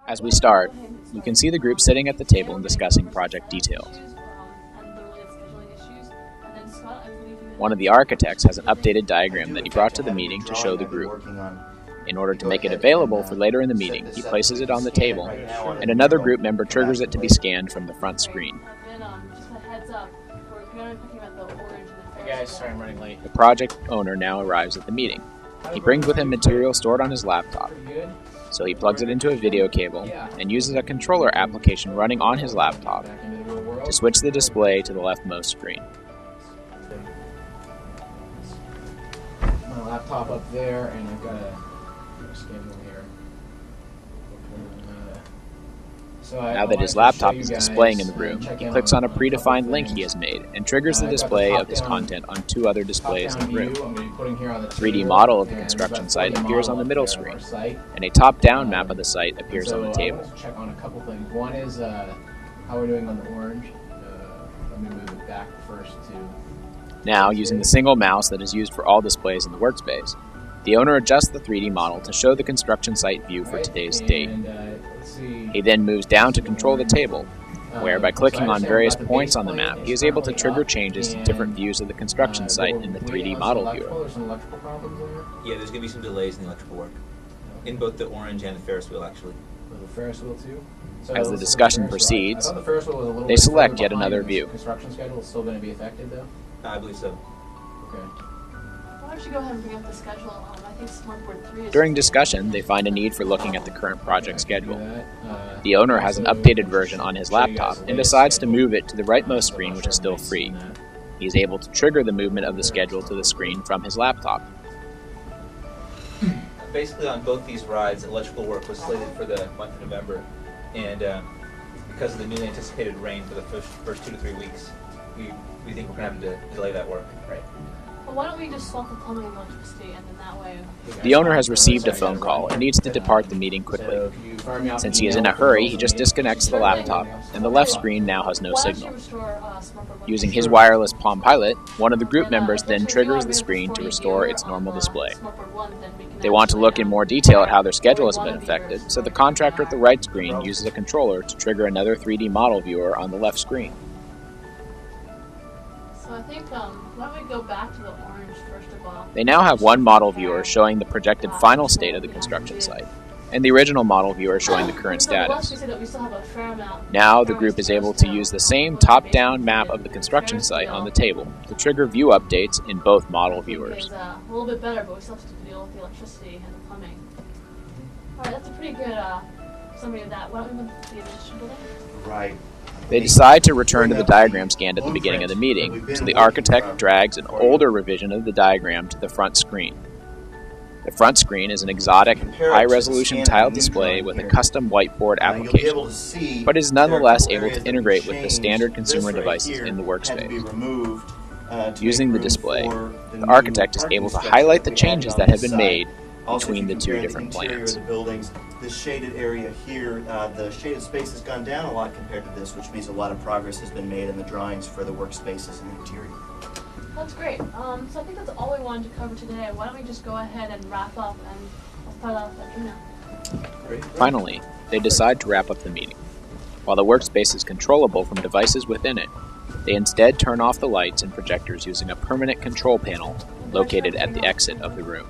As we start, you can see the group sitting at the table and discussing project details. One of the architects has an updated diagram that he brought to the meeting to show the group. In order to make it available for later in the meeting, he places it on the table, and another group member triggers it to be scanned from the front screen. Guys, sorry I'm running late. The project owner now arrives at the meeting. He brings with him material stored on his laptop, so he plugs it into a video cable and uses a controller application running on his laptop to switch the display to the leftmost screen. My laptop up there, and I've got a schedule here. Now that his laptop is displaying in the room, he clicks on a predefined link he has made and triggers the display of his content on two other displays in the room. A 3D model of the construction site appears on the middle screen, and a top-down map of the site appears on the table. Check on a couple things. One is how we're doing on the orange. Let me move it back first to... Now, using the single mouse that is used for all displays in the workspace, the owner adjusts the 3D model to show the construction site view for today's date. He then moves down to control the table, where by clicking on various points on the map, he is able to trigger changes to different views of the construction site in the 3D model viewer. Yeah, there's going to be some delays in the electrical work. In both the orange and the Ferris wheel, actually. The Ferris wheel, too? As the discussion proceeds, they select yet another view. Construction schedule is still going to be affected, though? I believe so. Okay. Why don't you go ahead and bring up the schedule? I think Smartboard 3 is... During discussion, they find a need for looking at the current project schedule. The owner has an updated version on his laptop and decides to move it to the rightmost screen, which is still free. He is able to trigger the movement of the schedule to the screen from his laptop. Basically, on both these rides, electrical work was slated for the month of November, and because of the newly anticipated rain for the first 2 to 3 weeks, we think we're going to have to delay that work. Right. Well, why don't we just swap the plumbing and electricity, and then that way... The owner has received a phone call and needs to depart the meeting quickly. Since he is in a hurry, he just disconnects the laptop, and the left screen now has no signal. Using his wireless Palm Pilot, one of the group members then triggers the screen to restore its normal display. They want to look in more detail at how their schedule has been affected, so the contractor at the right screen uses a controller to trigger another 3D model viewer on the left screen. So I think, why don't we go back to the orange first of all? They now have one model viewer showing the projected final state of the construction site, and the original model viewer showing the current status. Now the group is able to use the same top-down map of the construction site on the table to trigger view updates in both model viewers. A little bit better, but we still have to deal with the electricity and the plumbing. Alright, that's a pretty good summary of that. Why don't we move to the addition building? Right. They decide to return to the diagram scanned at the beginning of the meeting, so the architect drags an older revision of the diagram to the front screen. The front screen is an exotic, high-resolution tile display with a custom whiteboard application, but is nonetheless able to integrate with the standard consumer devices in the workspace. Using the display, the architect is able to highlight the changes that have been made between the two different plans. This shaded area here, the shaded space has gone down a lot compared to this, which means a lot of progress has been made in the drawings for the workspaces and the interior. That's great. So I think that's all we wanted to cover today. Why don't we just go ahead and wrap up, and I'll start off with Gina. Finally, they decide to wrap up the meeting. While the workspace is controllable from devices within it, they instead turn off the lights and projectors using a permanent control panel located at the exit of the room.